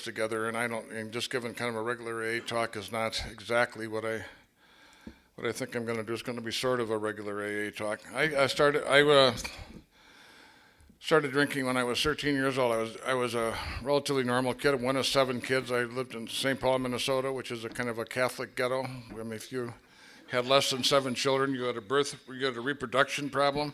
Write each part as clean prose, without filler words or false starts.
together, and just giving kind of a regular AA talk is not exactly what I think I'm going to do. It's going to be sort of a regular AA talk. I started drinking when I was 13 years old. I was a relatively normal kid, one of 7 kids. I lived in St. Paul, Minnesota, which is a kind of a Catholic ghetto. I mean, if you had less than 7 children, you had a reproduction problem.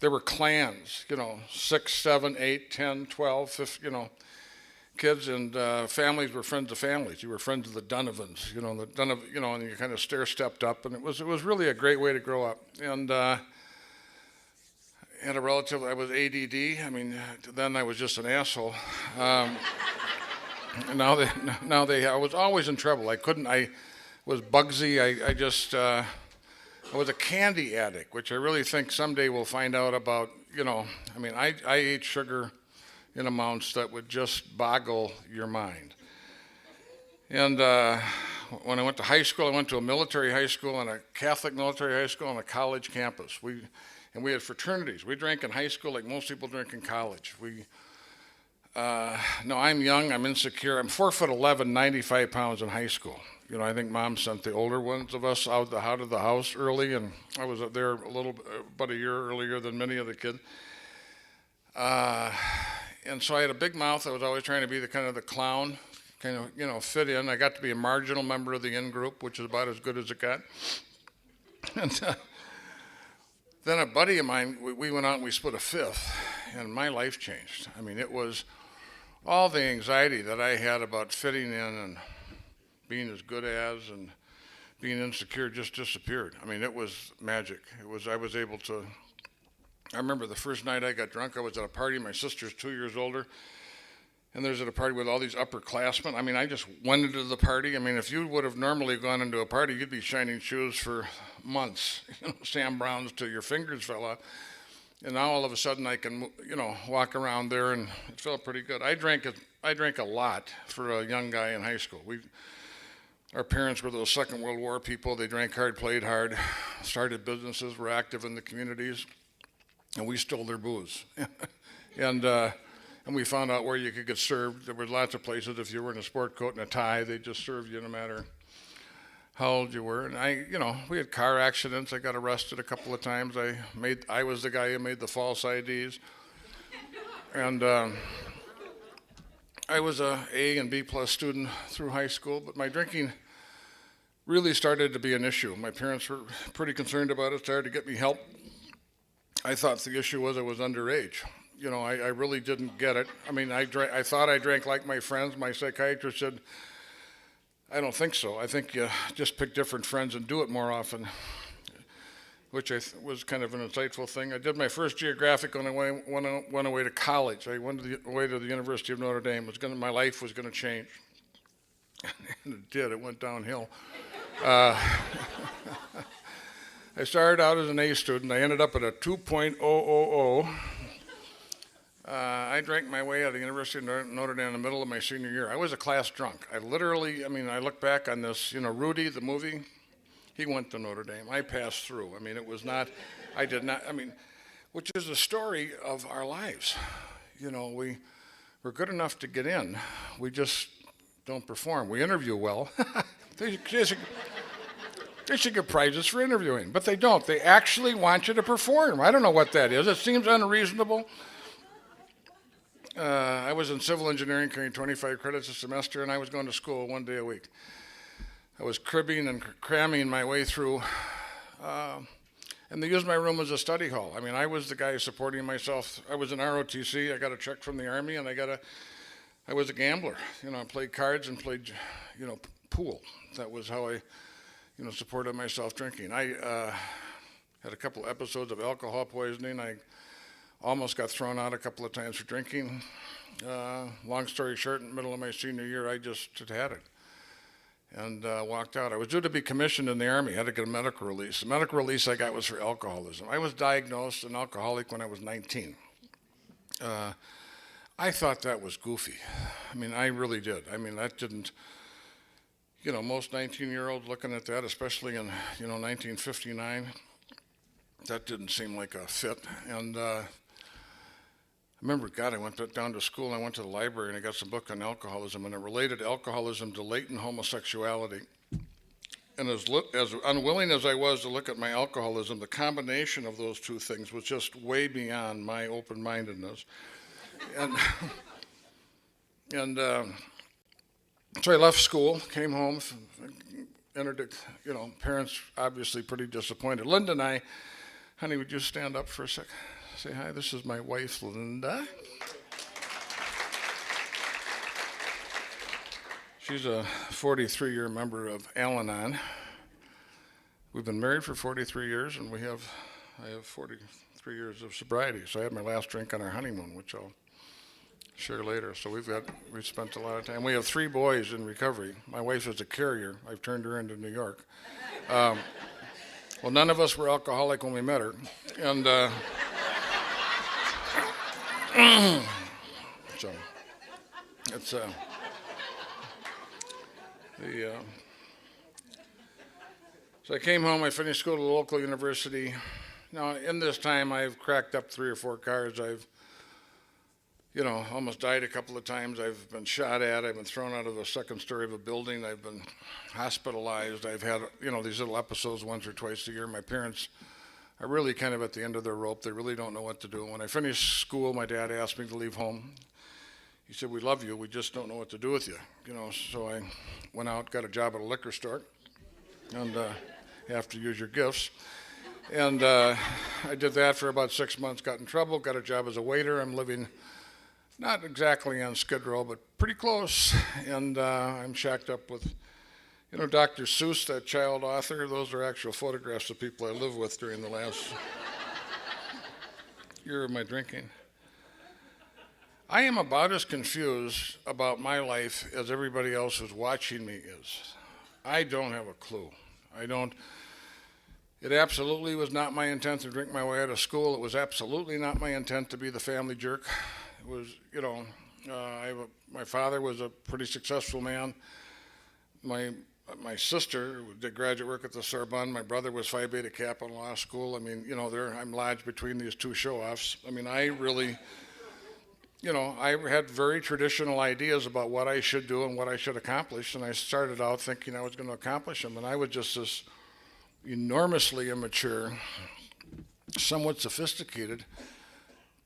There were clans, 6, 7, 8, 10, 12, 15, kids, and families were friends of families. You were friends of the Donovans, and you kind of stair-stepped up, and it was really a great way to grow up. And had a relative, I was ADD. I mean, then I was just an asshole. I was always in trouble. I was Bugsy. I was a candy addict, which I really think someday we'll find out about, I ate sugar in amounts that would just boggle your mind. And when I went to high school, I went to a military high school and a Catholic military high school and a college campus. We had fraternities. We drank in high school like most people drink in college. No, I'm young, I'm insecure. I'm 4'11", 95 pounds in high school. I think Mom sent the older ones of us out of the house early, and I was there about a year earlier than many of the kids. And so I had a big mouth. I was always trying to be the clown, fit in. I got to be a marginal member of the in-group, which is about as good as it got. And then a buddy of mine, we went out and we split a fifth, and my life changed. I mean, it was all the anxiety that I had about fitting in and being as good as and being insecure just disappeared. I mean, it was magic. I remember the first night I got drunk, I was at a party. My sister's 2 years older, and there's at a party with all these upperclassmen. I mean, I just went into the party. I mean, if you would have normally gone into a party, you'd be shining shoes for months, Sam Browns till your fingers fell out. And now all of a sudden I can, walk around there, and it felt pretty good. I drank a lot for a young guy in high school. Our parents were those Second World War people. They drank hard, played hard, started businesses, were active in the communities, and we stole their booze. And we found out where you could get served. There were lots of places. If you were in a sport coat and a tie, they just served you no matter how old you were. And we had car accidents. I got arrested a couple of times. I was the guy who made the false IDs. And I was a A and B plus student through high school, but my drinking really started to be an issue. My parents were pretty concerned about it, started to get me help. I thought the issue was I was underage. I really didn't get it. I mean, I thought I drank like my friends. My psychiatrist said, I don't think so. I think you just pick different friends and do it more often, which was kind of an insightful thing. I did my first geographic when I went away to college. I went away to the University of Notre Dame. My life was going to change. And it did. It went downhill. I started out as an A student. I ended up at a 2.000. I drank my way out of the University of Notre Dame in the middle of my senior year. I was a class drunk. I look back on this, Rudy, the movie, he went to Notre Dame. I passed through. I mean, which is the story of our lives. We're good enough to get in. We just don't perform. We interview well. They should get prizes for interviewing, but they don't. They actually want you to perform. I don't know what that is. It seems unreasonable. I was in civil engineering, carrying 25 credits a semester, and I was going to school 1 day a week. I was cribbing and cramming my way through, and they used my room as a study hall. I mean, I was the guy supporting myself. I was in ROTC. I got a check from the Army, and I was a gambler. I played cards and played, pool. That was how I, supported myself drinking. I had a couple episodes of alcohol poisoning. I almost got thrown out a couple of times for drinking. Long story short, in the middle of my senior year, I just had it and walked out. I was due to be commissioned in the Army. I had to get a medical release. The medical release I got was for alcoholism. I was diagnosed an alcoholic when I was 19. I thought that was goofy. I mean, I really did. I mean, that didn't, most 19-year-olds looking at that, especially in, 1959, that didn't seem like a fit. And remember, God, I went down to school and I went to the library and I got some book on alcoholism and it related alcoholism to latent homosexuality. And as unwilling as I was to look at my alcoholism, the combination of those two things was just way beyond my open-mindedness. And, and so I left school, came home, entered, parents obviously pretty disappointed. Linda and I, honey, would you stand up for a sec? Say hi, this is my wife, Linda. She's a 43-year member of Al-Anon. We've been married for 43 years, and I have 43 years of sobriety. So I had my last drink on our honeymoon, which I'll share later. So we've spent a lot of time. We have 3 boys in recovery. My wife is a carrier. I've turned her into New York. Well, none of us were alcoholic when we met her, and so it's So I came home, I finished school at a local university. Now, in this time, I've cracked up 3 or 4 cars. I've, almost died a couple of times. I've been shot at. I've been thrown out of the second story of a building. I've been hospitalized. I've had, these little episodes once or twice a year. My parents are really kind of at the end of their rope. They really don't know what to do. When I finished school, my dad asked me to leave home. He said, "We love you. We just don't know what to do with you." So I went out, got a job at a liquor store, and you have to use your gifts. And I did that for about 6 months, got in trouble, got a job as a waiter. I'm living not exactly on Skid Row, but pretty close. And I'm shacked up with, Dr. Seuss, that child author. Those are actual photographs of people I live with during the last year of my drinking. I am about as confused about my life as everybody else who's watching me is. I don't have a clue. It absolutely was not my intent to drink my way out of school. It was absolutely not my intent to be the family jerk. It was, my father was a pretty successful man. My sister did graduate work at the Sorbonne. My brother was Phi Beta Kappa in law school. I'm lodged between these 2 show-offs. I really... I had very traditional ideas about what I should do and what I should accomplish, and I started out thinking I was going to accomplish them, and I was just this enormously immature, somewhat sophisticated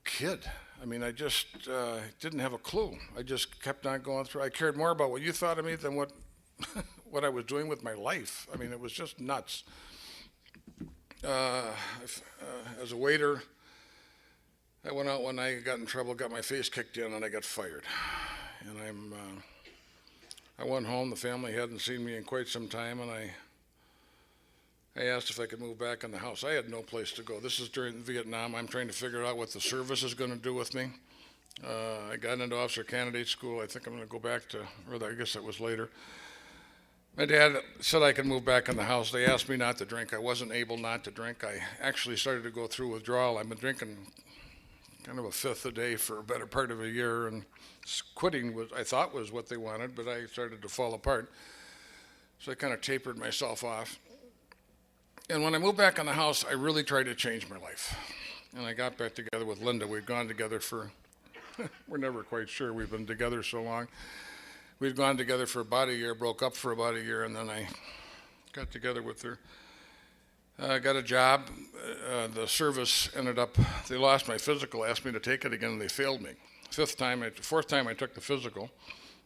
kid. I just didn't have a clue. I just kept on going through. I cared more about what you thought of me than what what I was doing with my life. It was just nuts. As a waiter, I went out one night, got in trouble, got my face kicked in, and I got fired. And I went home. The family hadn't seen me in quite some time, and I asked if I could move back in the house. I had no place to go. This is during Vietnam. I'm trying to figure out what the service is going to do with me. I got into officer candidate school. I think I'm going to go back to, or I guess that was later. My dad said I could move back in the house. They asked me not to drink. I wasn't able not to drink. I actually started to go through withdrawal. I've been drinking kind of a fifth a day for a better part of a year, and quitting I thought was what they wanted, but I started to fall apart. So I kind of tapered myself off. And when I moved back in the house, I really tried to change my life. And I got back together with Linda. We'd gone together for, we're never quite sure, we've been together so long. We'd gone together for about a year, broke up for about a year, and then I got together with her. I got a job. The service ended up, they lost my physical, asked me to take it again, and they failed me. Fourth time I took the physical,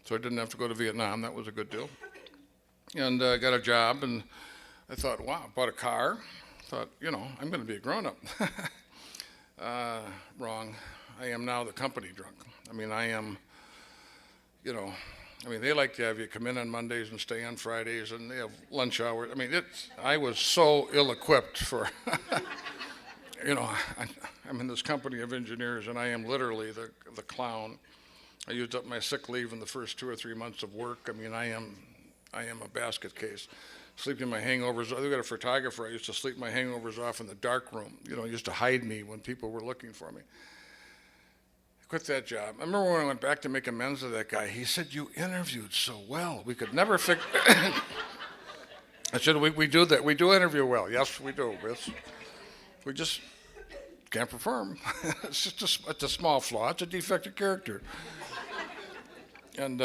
so I didn't have to go to Vietnam. That was a good deal. And got a job, and I thought, wow, bought a car. Thought, I'm going to be a grown-up. Wrong. I am now the company drunk. I am, they like to have you come in on Mondays and stay on Fridays, and they have lunch hours. I was so ill-equipped for, I'm in this company of engineers, and I am literally the clown. I used up my sick leave in the first 2 or 3 months of work. I am a basket case. Sleeping my hangovers. I got a photographer. I used to sleep my hangovers off in the dark room. He used to hide me when people were looking for me. Quit that job. I remember when I went back to make amends to that guy, he said, "You interviewed so well. We could never fix..." I said, we do that. We do interview well. Yes, we do. We just can't perform. It's a small flaw. It's a defective character. And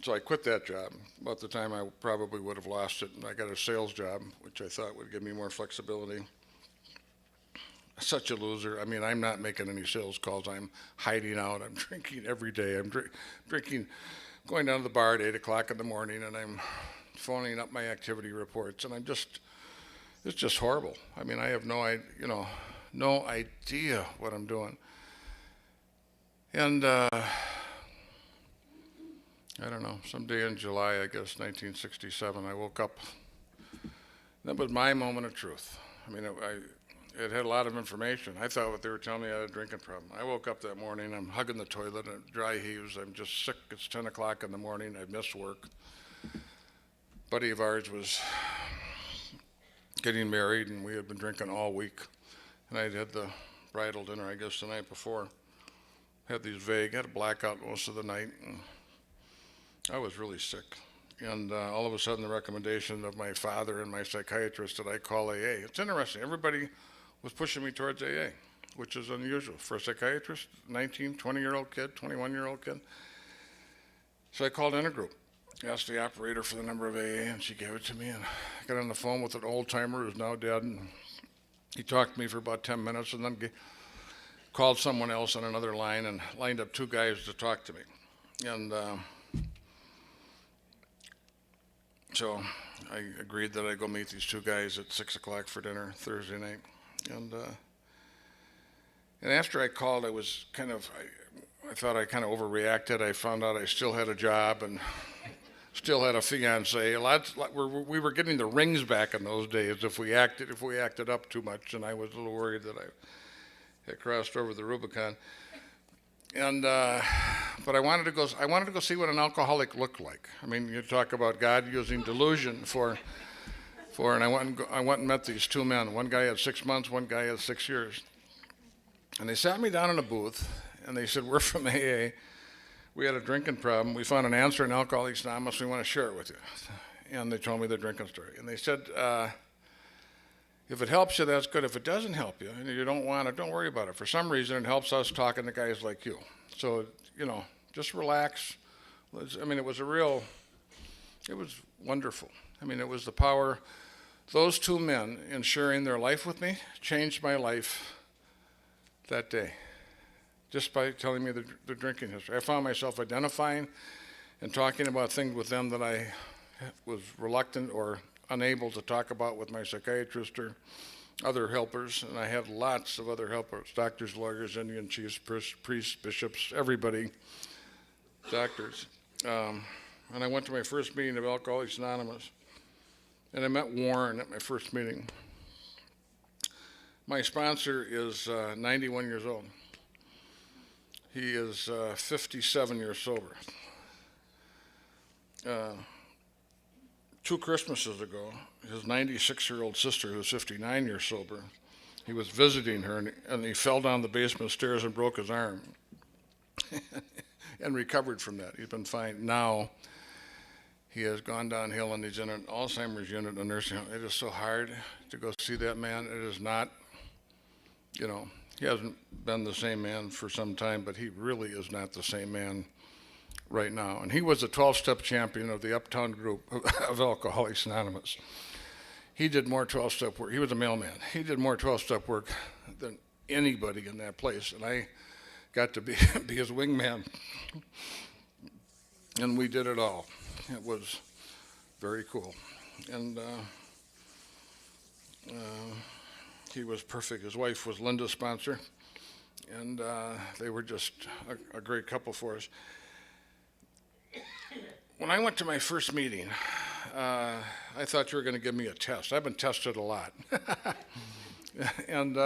so I quit that job. About the time I probably would have lost it, and I got a sales job, which I thought would give me more flexibility. Such a loser. I mean, I'm not making any sales calls. I'm hiding out. I'm drinking every day. I'm drinking, going down to the bar at 8 o'clock in the morning, and I'm phoning up my activity reports, and it's just horrible. I mean, I have no idea what I'm doing. And I don't know, someday in July, I guess, 1967, I woke up. That was my moment of truth. I mean, it had a lot of information. I thought what they were telling me I had a drinking problem. I woke up that morning, I'm hugging the toilet, and dry heaves. I'm just sick. It's 10 o'clock in the morning. I missed work. Buddy of ours was getting married, and we had been drinking all week. And I'd had the bridal dinner, I guess, the night before. Had a blackout most of the night. And I was really sick. And all of a sudden, the recommendation of my father and my psychiatrist that I call AA. It's interesting. Everybody was pushing me towards AA, which is unusual for a psychiatrist, 19, 20-year-old kid, 21-year-old kid. So I called Intergroup, asked the operator for the number of AA, and she gave it to me. And I got on the phone with an old-timer who's now dead. And he talked to me for about 10 minutes and then called someone else on another line and lined up two guys to talk to me. And so I agreed that I'd go meet these two guys at 6 o'clock for dinner Thursday night. And after I called, I thought I kind of overreacted. I found out I still had a job and still had a fiance. We were getting the rings back in those days if we acted up too much, and I was a little worried that I had crossed over the Rubicon. And but I wanted to go see what an alcoholic looked like. I mean, you talk about God using delusion and I went and met these two men. One guy had 6 months, one guy had 6 years. And they sat me down in a booth, and they said, "We're from AA. We had a drinking problem. We found an answer in Alcoholics Anonymous. We want to share it with you." And they told me their drinking story. And they said, if it helps you, that's good. If it doesn't help you and you don't want it, don't worry about it. For some reason, it helps us talking to guys like you. So, just relax. I mean, it was wonderful. I mean, it was the power. Those two men, in sharing their life with me, changed my life that day, just by telling me the drinking history. I found myself identifying and talking about things with them that I was reluctant or unable to talk about with my psychiatrist or other helpers. And I had lots of other helpers, doctors, lawyers, Indian chiefs, priests, bishops, everybody, doctors. And I went to my first meeting of Alcoholics Anonymous. And I met Warren at my first meeting. My sponsor is 91 years old. He is 57 years sober. 2 Christmases ago, his 96-year-old sister, who's 59 years sober, he was visiting her, and he fell down the basement stairs and broke his arm and recovered from that. He's been fine. Now, he has gone downhill, and he's in an Alzheimer's unit in a nursing home. It is so hard to go see that man. It is not, he hasn't been the same man for some time, but he really is not the same man right now. And he was a 12-step champion of the Uptown group of Alcoholics Anonymous. He did more 12-step work. He was a mailman. He did more 12-step work than anybody in that place, and I got to be his wingman. And we did it all. It was very cool. And he was perfect. His wife was Linda's sponsor, and they were just a great couple for us. When I went to my first meeting, I thought you were going to give me a test. I've been tested a lot. And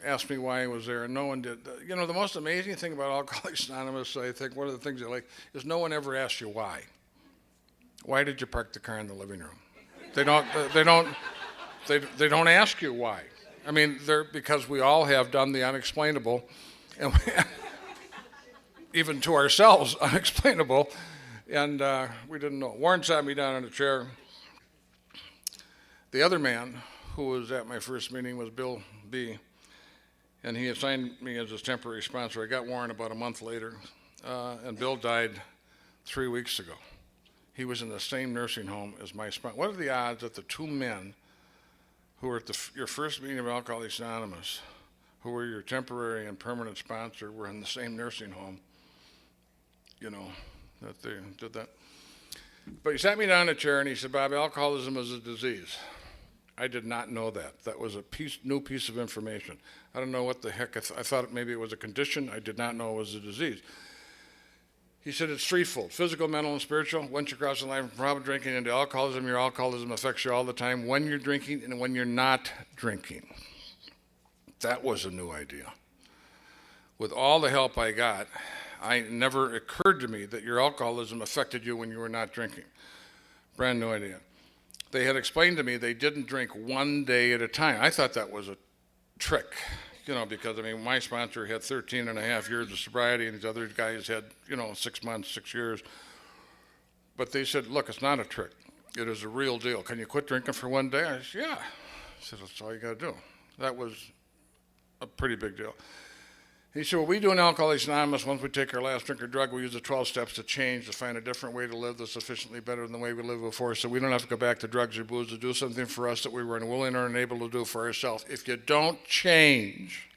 asked me why I was there, and no one did. The most amazing thing about Alcoholics Anonymous, I think one of the things I like, is no one ever asks you why. Why did you park the car in the living room? They don't ask you why. I mean, because we all have done the unexplainable, and even to ourselves, unexplainable, and we didn't know. Warren sat me down in a chair, The other man who was at my first meeting was Bill B., and he assigned me as his temporary sponsor. I got Warren about a month later, and Bill died 3 weeks ago. He was in the same nursing home as my sponsor. What are the odds that the two men who were at your first meeting of Alcoholics Anonymous, who were your temporary and permanent sponsor, were in the same nursing home, that they did that? But he sat me down in a chair and he said, Bob, alcoholism is a disease. I did not know that. That was a new piece of information. I don't know what the heck. I thought maybe it was a condition. I did not know it was a disease. He said it's threefold: physical, mental, and spiritual. Once you cross the line from problem drinking into alcoholism, your alcoholism affects you all the time when you're drinking and when you're not drinking. That was a new idea. With all the help I got, it never occurred to me that your alcoholism affected you when you were not drinking. Brand new idea. They had explained to me they didn't drink one day at a time. I thought that was a trick, because my sponsor had 13 and a half years of sobriety and these other guys had, 6 months, 6 years. But they said, look, it's not a trick. It is a real deal. Can you quit drinking for one day? I said, yeah. I said, that's all you got to do. That was a pretty big deal. He said, well, we do in Alcoholics Anonymous, once we take our last drink or drug, we use the 12 steps to change, to find a different way to live that's sufficiently better than the way we lived before, so we don't have to go back to drugs or booze to do something for us that we were unwilling or unable to do for ourselves. If you don't change,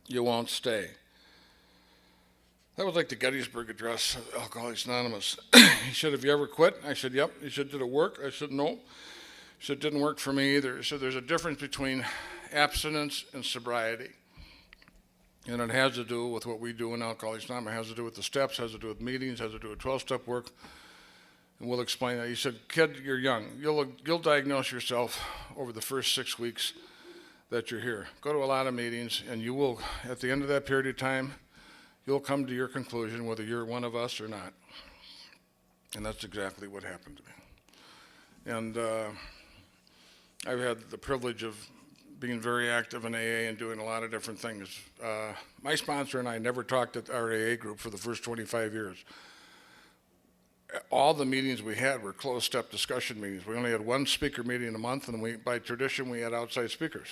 you won't stay. That was like the Gettysburg Address of Alcoholics Anonymous. He said, have you ever quit? I said, yep. He said, did it work? I said, no. He said, it didn't work for me either. He said, there's a difference between abstinence and sobriety. And it has to do with what we do in Alcoholics Anonymous. It has to do with the steps, has to do with meetings, has to do with 12-step work. And we'll explain that. He said, kid, you're young. You'll diagnose yourself over the first 6 weeks that you're here. Go to a lot of meetings, and you will, at the end of that period of time, you'll come to your conclusion whether you're one of us or not. And that's exactly what happened to me. And I've had the privilege of being very active in AA and doing a lot of different things. My sponsor and I never talked at our AA group for the first 25 years. All the meetings we had were closed step discussion meetings. We only had one speaker meeting a month, and by tradition we had outside speakers.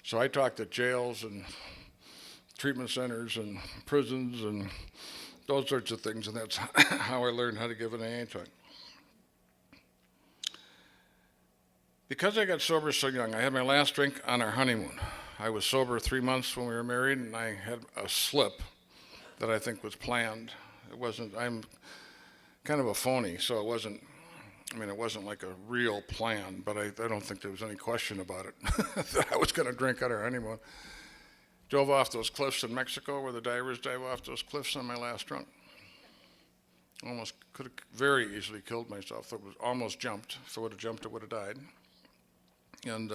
So I talked at jails and treatment centers and prisons and those sorts of things, and that's how I learned how to give an AA talk. Because I got sober so young, I had my last drink on our honeymoon. I was sober 3 months when we were married, and I had a slip that I think was planned. I'm kind of a phony, so it wasn't like a real plan, but I don't think there was any question about it, that I was going to drink on our honeymoon. Drove off those cliffs in Mexico where the divers dive off those cliffs on my last drunk. Almost could have very easily killed myself. It was almost jumped. If I would have jumped, I would have died. And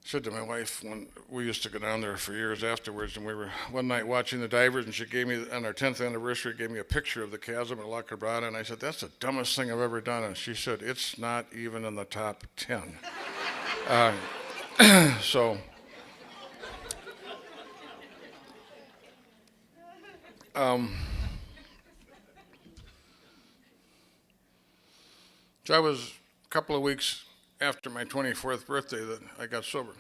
said to my wife, when we used to go down there for years afterwards, and we were one night watching the divers, and she gave me, on our 10th anniversary, gave me a picture of the chasm at La Quebrada, and I said, that's the dumbest thing I've ever done. And she said, it's not even in the top 10. So that was a couple of weeks after my 24th birthday that I got sober.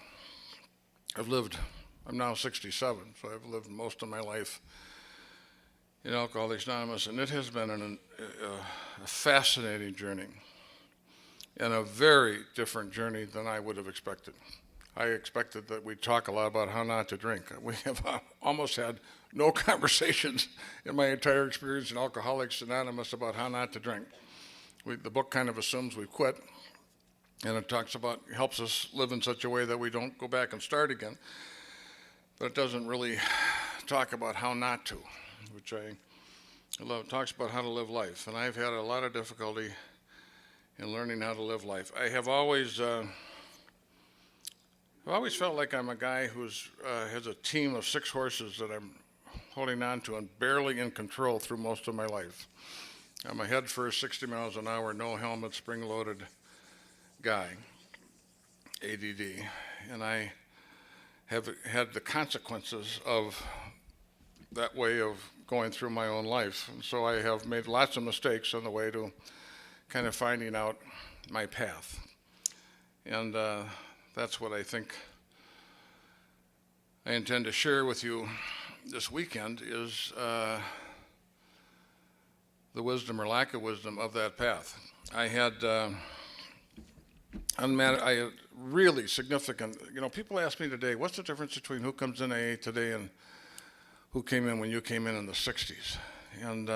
I'm now 67, so I've lived most of my life in Alcoholics Anonymous, and it has been a fascinating journey and a very different journey than I would have expected. I expected that we'd talk a lot about how not to drink. We have almost had no conversations in my entire experience in Alcoholics Anonymous about how not to drink. The book kind of assumes we quit, and it helps us live in such a way that we don't go back and start again. But it doesn't really talk about how not to, which I love. It talks about how to live life, and I've had a lot of difficulty in learning how to live life. I have always felt like I'm a guy who has a team of 6 horses that I'm holding on to and barely in control through most of my life. I'm a head first, 60 miles an hour, no helmet, spring-loaded guy, ADD, and I have had the consequences of that way of going through my own life. And so I have made lots of mistakes on the way to kind of finding out my path. And that's what I think I intend to share with you this weekend is the wisdom or lack of wisdom of that path. I had really significant, people ask me today, what's the difference between who comes in AA today and who came in when you came in the 60s? And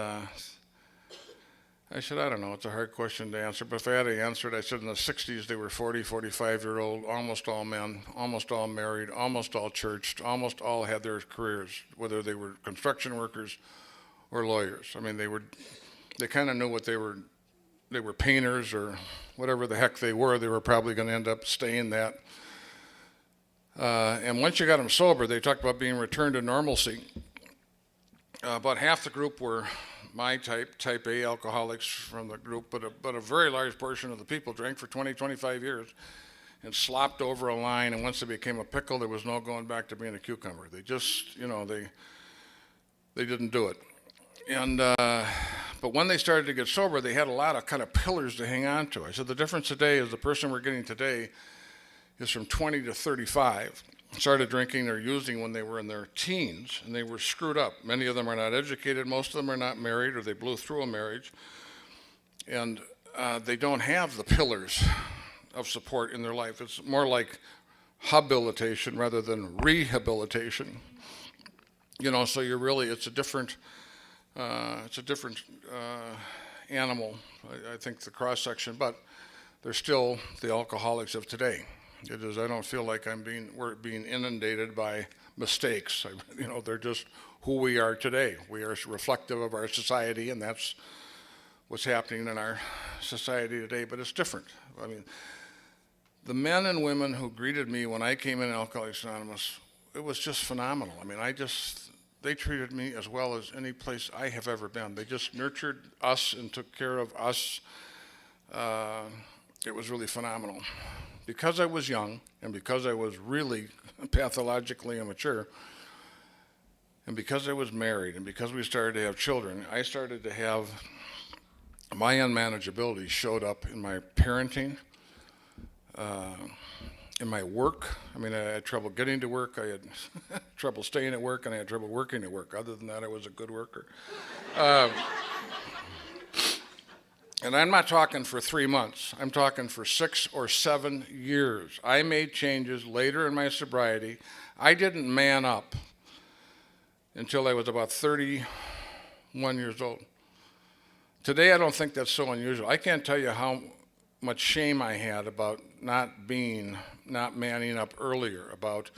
I said, I don't know, it's a hard question to answer, but if I had to answer it, I said in the 60s they were 40, 45-year-old, almost all men, almost all married, almost all churched, almost all had their careers, whether they were construction workers or lawyers. I mean, they kind of knew what they were painters or whatever the heck they were probably going to end up staying that. And once you got them sober, they talked about being returned to normalcy. About half the group were my type A alcoholics from the group, but a very large portion of the people drank for 20, 25 years and slopped over a line, and once they became a pickle, there was no going back to being a cucumber. They just, they didn't do it. And but when they started to get sober, they had a lot of kind of pillars to hang on to. I said the difference today is the person we're getting today is from 20 to 35. Started drinking or using when they were in their teens, and they were screwed up. Many of them are not educated. Most of them are not married, or they blew through a marriage. And they don't have the pillars of support in their life. It's more like habilitation rather than rehabilitation. So you're really, it's a different animal, I think, the cross-section, but they're still the alcoholics of today. It is, I don't feel like we're being inundated by mistakes. They're just who we are today. We are reflective of our society, and that's what's happening in our society today, but it's different. I mean, the men and women who greeted me when I came in Alcoholics Anonymous, it was just phenomenal. I mean, they treated me as well as any place I have ever been. They just nurtured us and took care of us. It was really phenomenal. Because I was young, and because I was really pathologically immature, and because I was married, and because we started to have children, I started to have, my unmanageability showed up in my parenting, in my work. I mean, I had trouble getting to work, I had trouble staying at work, and I had trouble working at work. Other than that, I was a good worker. And I'm not talking for 3 months. I'm talking for 6 or 7 years. I made changes later in my sobriety. I didn't man up until I was about 31 years old. Today, I don't think that's so unusual. I can't tell you how much shame I had about not manning up earlier, about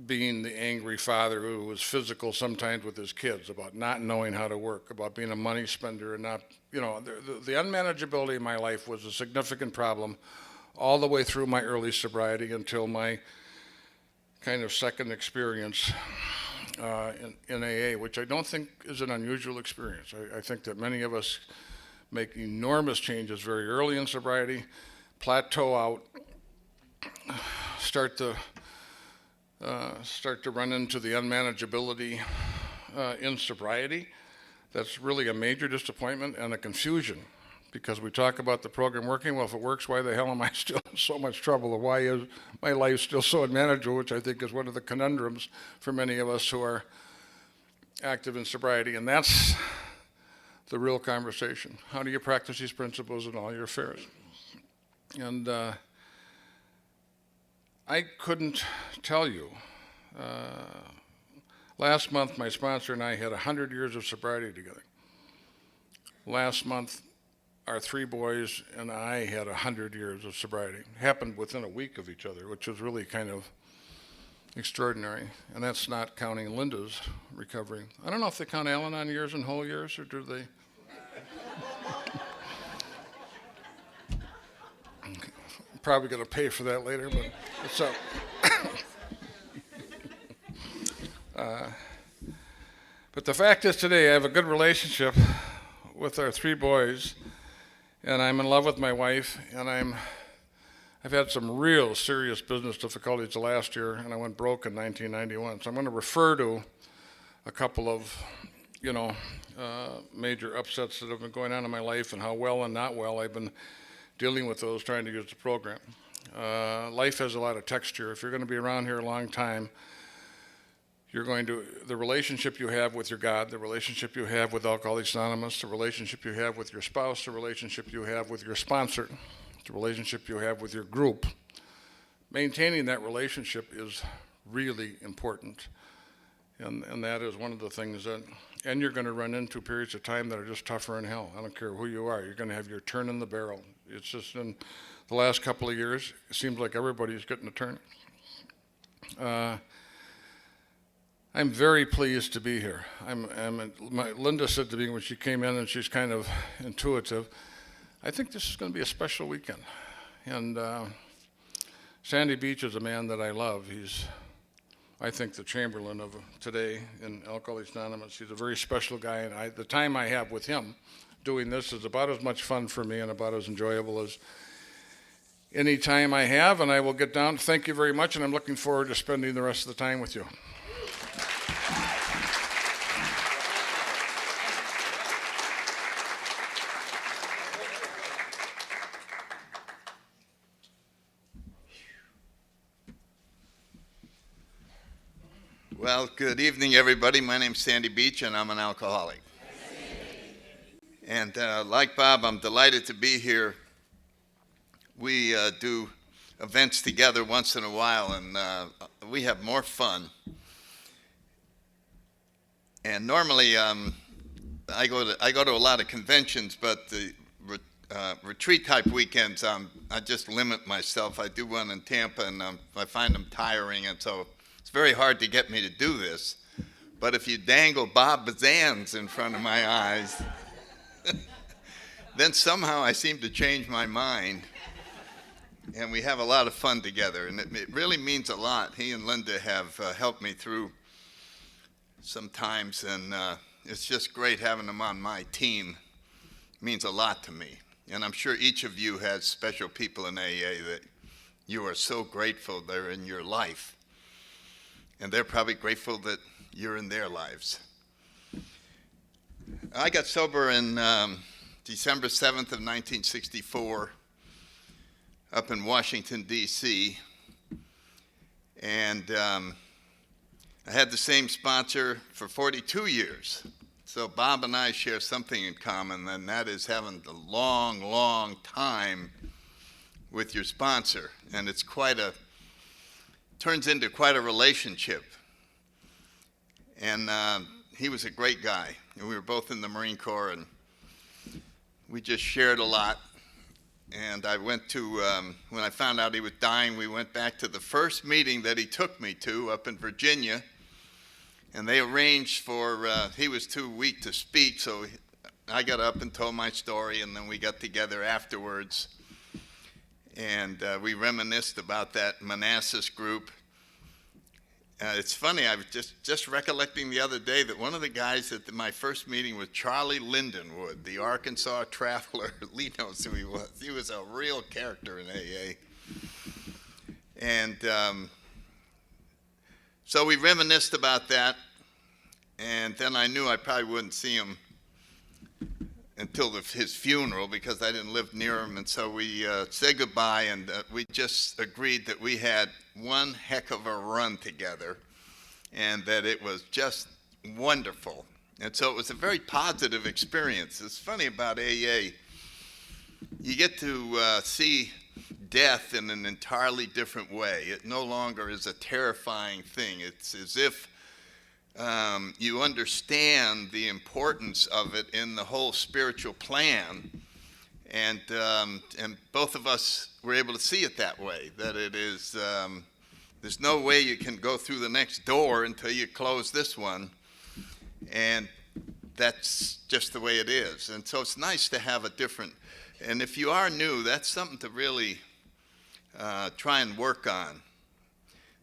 being the angry father who was physical sometimes with his kids, about not knowing how to work, about being a money spender and not, the unmanageability in my life was a significant problem all the way through my early sobriety until my kind of second experience in AA, which I don't think is an unusual experience. I think that many of us make enormous changes very early in sobriety, plateau out, start to run into the unmanageability in sobriety. That's really a major disappointment and a confusion, because we talk about the program working. Well, if it works, why the hell am I still in so much trouble? Or why is my life still so unmanageable, which I think is one of the conundrums for many of us who are active in sobriety. And that's the real conversation. How do you practice these principles in all your affairs? And I couldn't tell you. Last month, my sponsor and I had 100 years of sobriety together. Last month, our 3 boys and I had 100 years of sobriety. It happened within a week of each other, which was really kind of extraordinary. And that's not counting Linda's recovery. I don't know if they count Al-Anon years and whole years, or do they? Probably going to pay for that later, but what's up? But the fact is, today I have a good relationship with our 3 boys, and I'm in love with my wife, and I've had some real serious business difficulties the last year, and I went broke in 1991. So I'm going to refer to a couple of, major upsets that have been going on in my life, and how well and not well I've been dealing with those trying to use the program. Life has a lot of texture. If you're going to be around here a long time, the relationship you have with your God, the relationship you have with Alcoholics Anonymous, the relationship you have with your spouse, the relationship you have with your sponsor, the relationship you have with your group, maintaining that relationship is really important. And that is one of the things and you're going to run into periods of time that are just tougher than hell. I don't care who you are. You're going to have your turn in the barrel. It's just in the last couple of years, it seems like everybody's getting a turn. I'm very pleased to be here. Linda said to me when she came in, and she's kind of intuitive, I think this is going to be a special weekend. And Sandy Beach is a man that I love. He's, I think, the Chamberlain of today in Alcoholics Anonymous. He's a very special guy, and the time I have with him doing this is about as much fun for me and about as enjoyable as any time I have, and I will get down. Thank you very much, and I'm looking forward to spending the rest of the time with you. Well, good evening, everybody. My name's Sandy Beach, and I'm an alcoholic. And like Bob, I'm delighted to be here. We do events together once in a while, and we have more fun. And normally, I go to a lot of conventions, but the retreat type weekends, I just limit myself. I do one in Tampa, and I find them tiring, and so it's very hard to get me to do this. But if you dangle Bob Bissantz in front of my eyes, then somehow I seem to change my mind. And we have a lot of fun together, and it really means a lot. He and Linda have helped me through some times, and it's just great having them on my team. It means a lot to me. And I'm sure each of you has special people in AA that you are so grateful they're in your life. And they're probably grateful that you're in their lives. I got sober in December 7th of 1964 up in Washington, D.C. And I had the same sponsor for 42 years. So Bob and I share something in common, and that is having the long, long time with your sponsor. And it's turns into quite a relationship. And he was a great guy. And we were both in the Marine Corps, and we just shared a lot. And I went to, when I found out he was dying, we went back to the first meeting that he took me to up in Virginia. And they arranged for, he was too weak to speak, so I got up and told my story, and then we got together afterwards. And we reminisced about that Manassas group. It's funny, I was just recollecting the other day that one of the guys at my first meeting was Charlie Lindenwood, the Arkansas traveler. Lee knows who he was. He was a real character in AA. And so we reminisced about that, and then I knew I probably wouldn't see him until his funeral because I didn't live near him, and so we said goodbye, and we just agreed that we had one heck of a run together and that it was just wonderful. And so it was a very positive experience. It's funny about AA, you get to see death in an entirely different way. It no longer is a terrifying thing. It's as if you understand the importance of it in the whole spiritual plan, and both of us were able to see it that way, that it is, there's no way you can go through the next door until you close this one, and that's just the way it is. And so it's nice to have a different, and if you are new, that's something to really try and work on.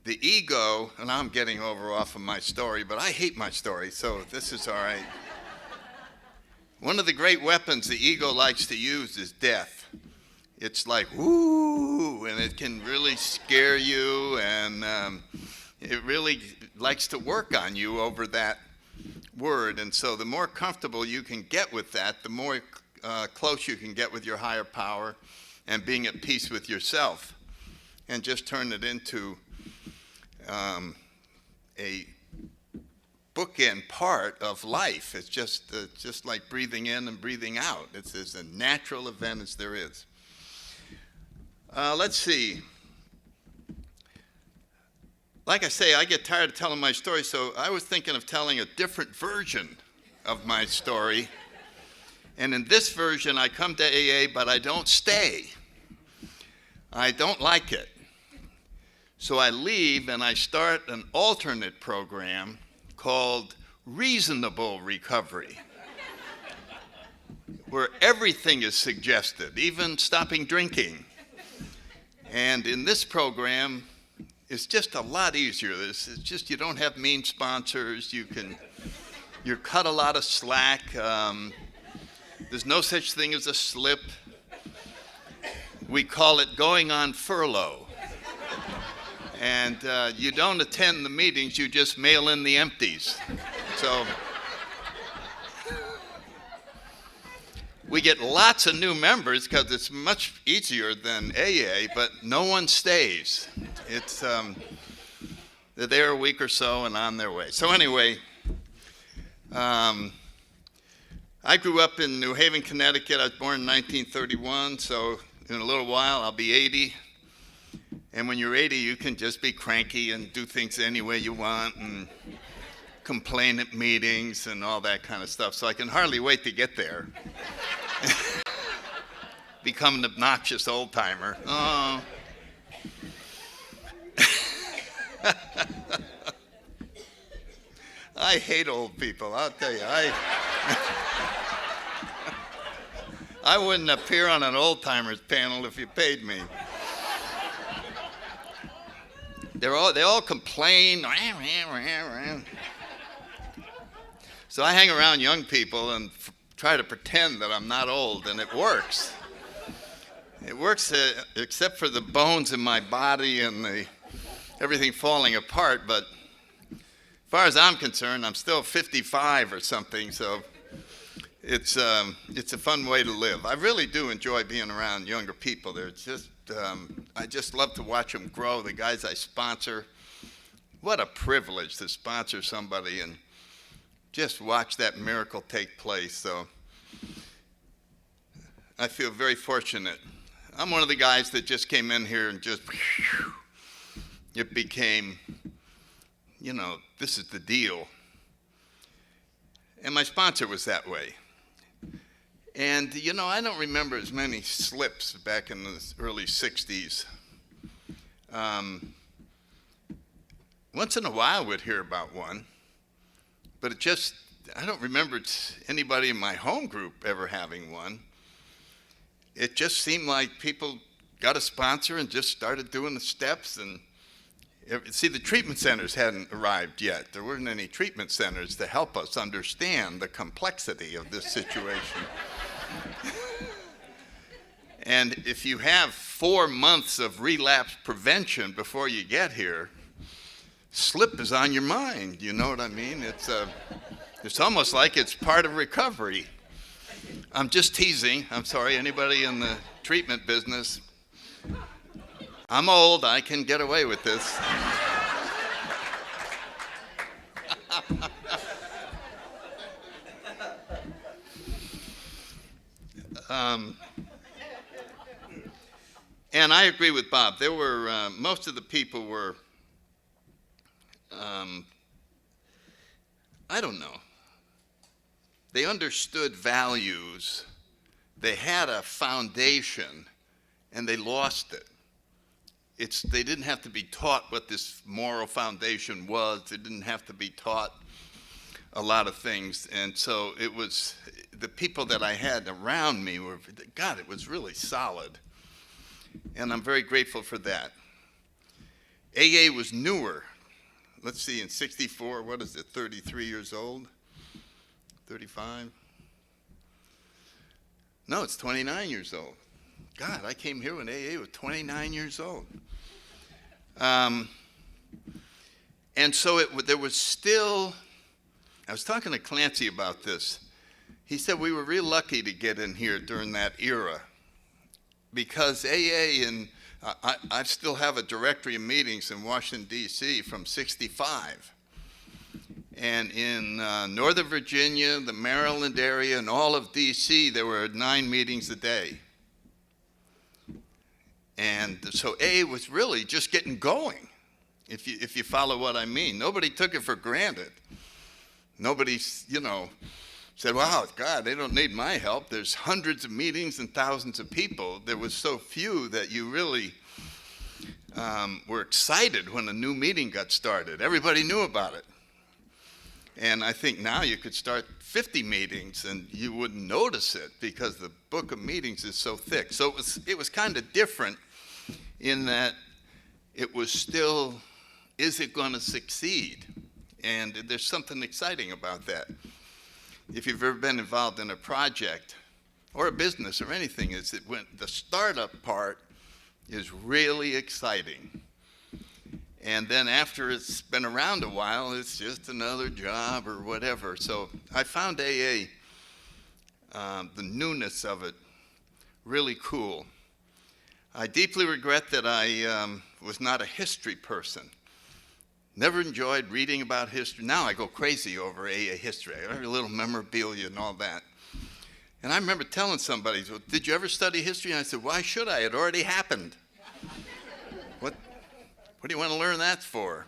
The ego, and I'm getting off of my story, but I hate my story, so this is all right. One of the great weapons the ego likes to use is death. It's like, woo, and it can really scare you, and it really likes to work on you over that word. And so the more comfortable you can get with that, the more close you can get with your higher power, and being at peace with yourself, and just turn it into a bookend part of life. It's just like breathing in and breathing out. It's as a natural event as there is. Let's see. Like I say, I get tired of telling my story, so I was thinking of telling a different version of my story. And in this version, I come to AA, but I don't stay. I don't like it. So I leave and I start an alternate program called Reasonable Recovery, where everything is suggested, even stopping drinking. And in this program, it's just a lot easier. It's just you don't have mean sponsors. You're cut a lot of slack. There's no such thing as a slip. We call it going on furlough. And you don't attend the meetings, you just mail in the empties. So we get lots of new members because it's much easier than AA, but no one stays. It's they're there a week or so and on their way. So anyway, I grew up in New Haven, Connecticut. I was born in 1931, so in a little while I'll be 80. And when you're 80, you can just be cranky and do things any way you want and complain at meetings and all that kind of stuff. So I can hardly wait to get there. Become an obnoxious old timer. Oh. I hate old people, I'll tell you. I wouldn't appear on an old timers panel if you paid me. They all complain. So I hang around young people and try to pretend that I'm not old, and it works. It works except for the bones in my body and everything falling apart, but as far as I'm concerned, I'm still 55 or something, so it's a fun way to live. I really do enjoy being around younger people. They're just I just love to watch them grow. The guys I sponsor, what a privilege to sponsor somebody and just watch that miracle take place. So I feel very fortunate. I'm one of the guys that just came in here and just, it became, this is the deal. And my sponsor was that way. And, I don't remember as many slips back in the early 60s. Once in a while we'd hear about one, but I don't remember anybody in my home group ever having one. It just seemed like people got a sponsor and just started doing the steps. And see, the treatment centers hadn't arrived yet. There weren't any treatment centers to help us understand the complexity of this situation. And if you have 4 months of relapse prevention before you get here, slip is on your mind, you know what I mean? It's almost like it's part of recovery. I'm just teasing. I'm sorry, anybody in the treatment business. I'm old, I can get away with this. And I agree with Bob. There were, most of the people were, I don't know. They understood values. They had a foundation, and they lost it. They didn't have to be taught what this moral foundation was. They didn't have to be taught a lot of things. And so it was, the people that I had around me were, God, it was really solid. And I'm very grateful for that. AA was newer. Let's see, in 64, what is it, 33 years old? 35? No, it's 29 years old. God, I came here when AA was 29 years old. And so there was still, I was talking to Clancy about this. He said we were real lucky to get in here during that era. because AA, and I still have a directory of meetings in Washington, D.C. from 65. And in Northern Virginia, the Maryland area, and all of D.C., there were 9 meetings a day. And so AA was really just getting going, if you follow what I mean. Nobody took it for granted. Nobody, said, wow, God, they don't need my help. There's hundreds of meetings and thousands of people. There was so few that you really were excited when a new meeting got started. Everybody knew about it. And I think now you could start 50 meetings and you wouldn't notice it because the book of meetings is so thick. So it was kind of different in that it was still, is it going to succeed? And there's something exciting about that. If you've ever been involved in a project or a business or anything, is that when the startup part is really exciting. And then after it's been around a while, it's just another job or whatever. So I found AA, the newness of it, really cool. I deeply regret that I was not a history person. Never enjoyed reading about history. Now I go crazy over AA history. Every little memorabilia and all that. And I remember telling somebody, well, did you ever study history? And I said, why should I? It already happened. What do you want to learn that for?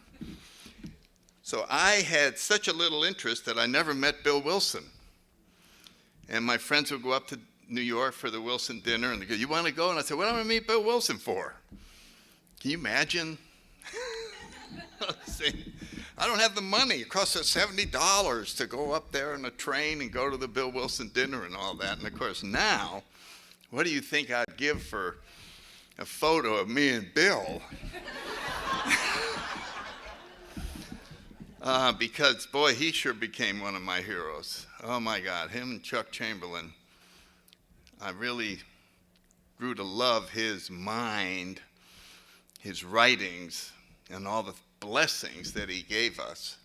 So I had such a little interest that I never met Bill Wilson. And my friends would go up to New York for the Wilson dinner, and they go, you want to go? And I said, what do I want to meet Bill Wilson for? Can you imagine? I don't have the money. It costs us $70 to go up there on a train and go to the Bill Wilson dinner and all that. And of course now, what do you think I'd give for a photo of me and Bill? Because, boy, he sure became one of my heroes. Oh, my God, him and Chuck Chamberlain. I really grew to love his mind, his writings, and all the blessings that he gave us.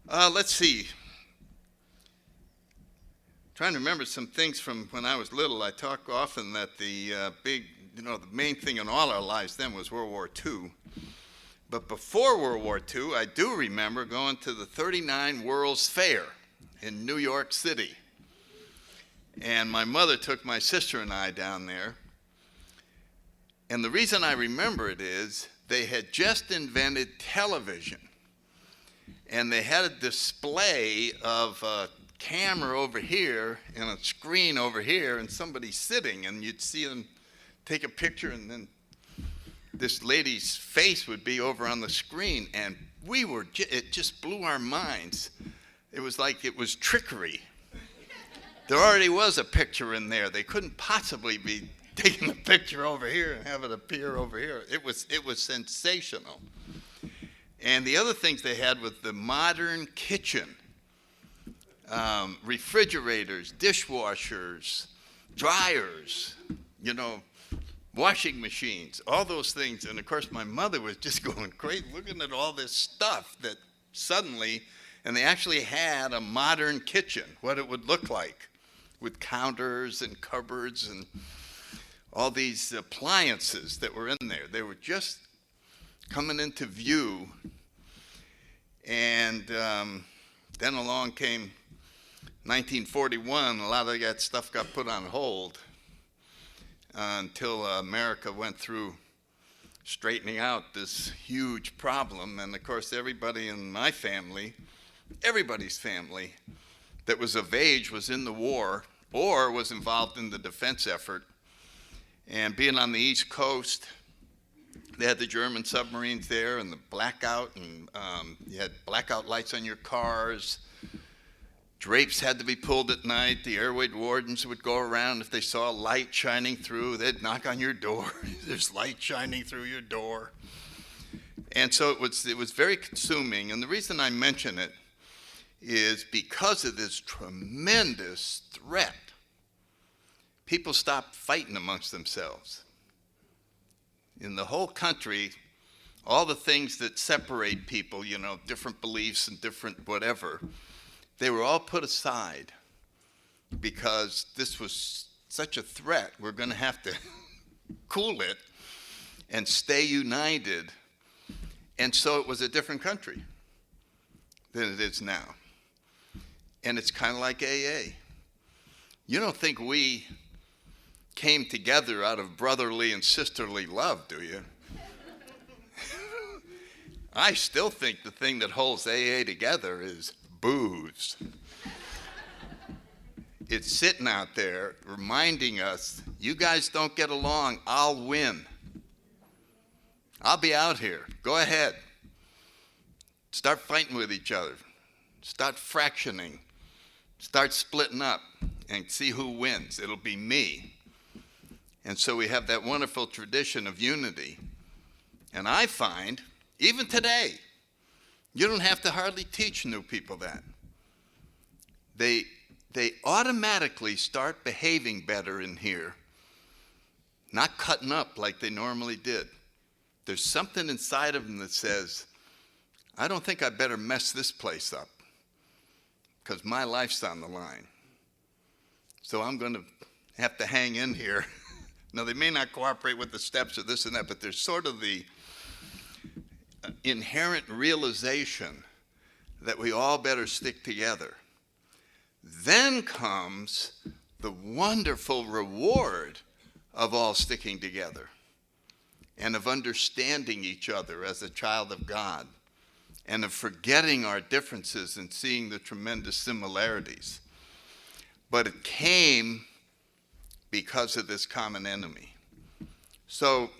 Let's see. Trying to remember some things from when I was little. I talk often that the main thing in all our lives then was World War II. But before World War II, I do remember going to the 39 World's Fair in New York City. And my mother took my sister and I down there. And the reason I remember it is they had just invented television. And they had a display of a camera over here and a screen over here and somebody sitting. And you'd see them take a picture and then this lady's face would be over on the screen, and it just blew our minds. It was like it was trickery. There already was a picture in there. They couldn't possibly be taking a picture over here and have it appear over here. It was sensational. And the other things they had was the modern kitchen, refrigerators, dishwashers, dryers, washing machines, all those things. And of course, my mother was just going crazy looking at all this stuff that suddenly, and they actually had a modern kitchen, what it would look like with counters and cupboards and all these appliances that were in there. They were just coming into view. And then along came 1941. A lot of that stuff got put on hold until America went through straightening out this huge problem. And of course, everybody in my family, everybody's family that was of age was in the war or was involved in the defense effort. And being on the East Coast, they had the German submarines there and the blackout, and you had blackout lights on your cars. Drapes had to be pulled at night. The airway wardens would go around. If they saw a light shining through, they'd knock on your door. There's light shining through your door. And so it was very consuming. And the reason I mention it is because of this tremendous threat. People stopped fighting amongst themselves. In the whole country, all the things that separate people, different beliefs and different whatever, they were all put aside because this was such a threat, we're going to have to cool it and stay united. And so it was a different country than it is now. And it's kind of like AA. You don't think we came together out of brotherly and sisterly love, do you? I still think the thing that holds AA together is booze. It's sitting out there reminding us, you guys don't get along, I'll win. I'll be out here. Go ahead. Start fighting with each other. Start fractioning. Start splitting up and see who wins. It'll be me. And so we have that wonderful tradition of unity. And I find, even today, you don't have to hardly teach new people that. They automatically start behaving better in here, not cutting up like they normally did. There's something inside of them that says, I don't think I better mess this place up because my life's on the line. So I'm going to have to hang in here. Now, they may not cooperate with the steps or this and that, but there's sort of the inherent realization that we all better stick together. Then comes the wonderful reward of all sticking together and of understanding each other as a child of God and of forgetting our differences and seeing the tremendous similarities. But it came because of this common enemy. So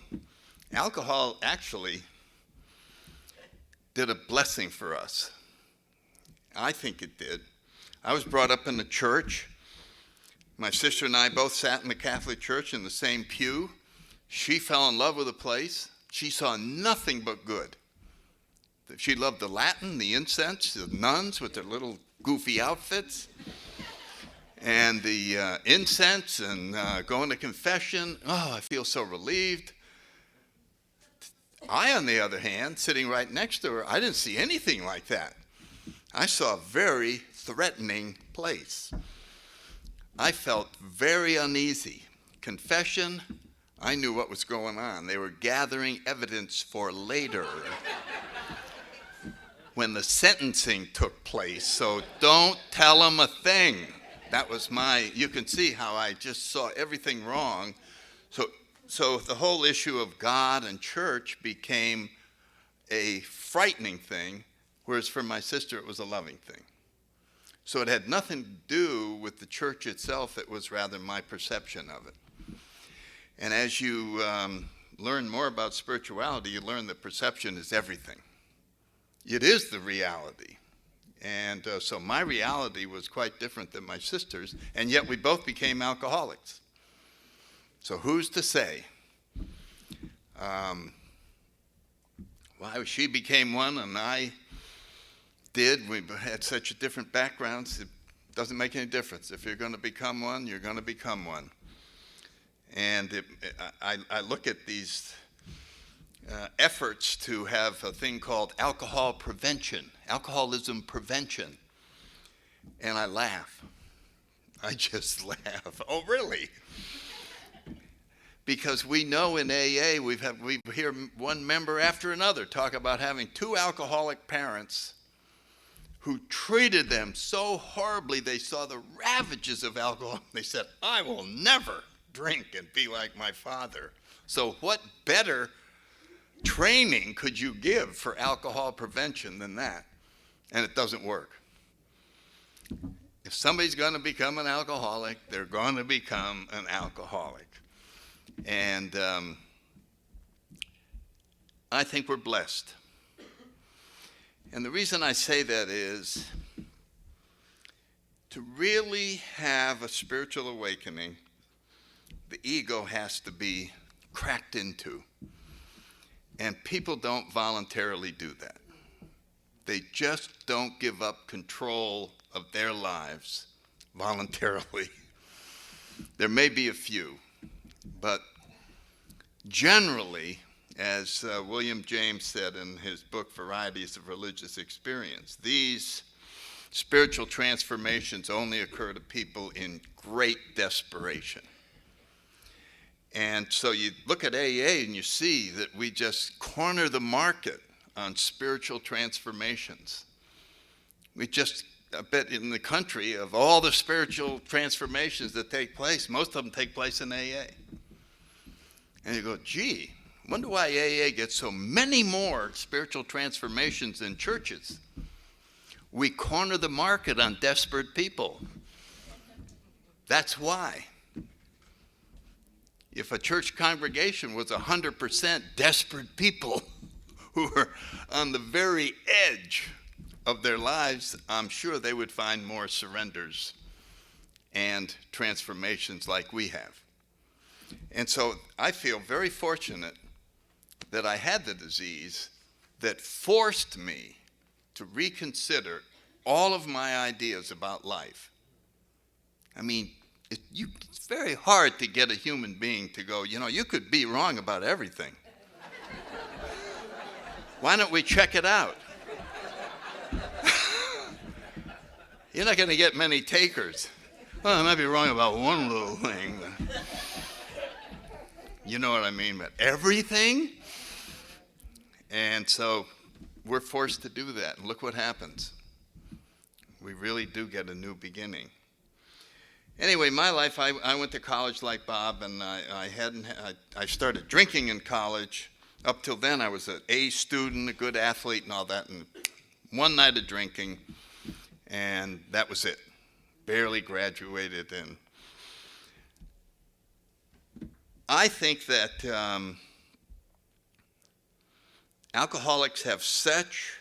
alcohol actually did a blessing for us. I think it did. I was brought up in the church. My sister and I both sat in the Catholic Church in the same pew. She fell in love with the place. She saw nothing but good. She loved the Latin, the incense, the nuns with their little goofy outfits, and the incense and going to confession. Oh, I feel so relieved. I, on the other hand, sitting right next to her, I didn't see anything like that. I saw a very threatening place. I felt very uneasy. Confession, I knew what was going on. They were gathering evidence for later when the sentencing took place. So don't tell them a thing. That was you can see how I just saw everything wrong. So the whole issue of God and church became a frightening thing, whereas for my sister it was a loving thing. So it had nothing to do with the church itself, it was rather my perception of it. And as you learn more about spirituality, you learn that perception is everything. It is the reality. And so my reality was quite different than my sister's, and yet we both became alcoholics. So who's to say? Why she became one and I did. We had such different backgrounds. It doesn't make any difference. If you're going to become one, you're going to become one. And I look at these efforts to have a thing called alcohol prevention, alcoholism prevention, and I laugh. I just laugh. Oh, really? Because we know in AA we hear one member after another talk about having two alcoholic parents who treated them so horribly they saw the ravages of alcohol. They said, I will never drink and be like my father. So what better training could you give for alcohol prevention than that? And it doesn't work. If somebody's going to become an alcoholic, they're going to become an alcoholic. And I think we're blessed. And the reason I say that is to really have a spiritual awakening, the ego has to be cracked into. And people don't voluntarily do that. They just don't give up control of their lives voluntarily. There may be a few, but generally, as William James said in his book, Varieties of Religious Experience, these spiritual transformations only occur to people in great desperation. And so you look at AA and you see that we just corner the market on spiritual transformations. We just, I bet in the country, of all the spiritual transformations that take place, most of them take place in AA. And you go, gee, wonder why AA gets so many more spiritual transformations than churches. We corner the market on desperate people. That's why. If a church congregation was 100% desperate people who were on the very edge of their lives, I'm sure they would find more surrenders and transformations like we have. And so I feel very fortunate that I had the disease that forced me to reconsider all of my ideas about life. I mean, it's very hard to get a human being to go, you know, you could be wrong about everything. Why don't we check it out? You're not going to get many takers. Well, I might be wrong about one little thing. But you know what I mean, but everything? And so we're forced to do that. And look what happens. We really do get a new beginning. Anyway, my life, I went to college like Bob, and I started drinking in college. Up till then, I was an A student, a good athlete and all that, and one night of drinking, and that was it. Barely graduated. And I think that alcoholics have such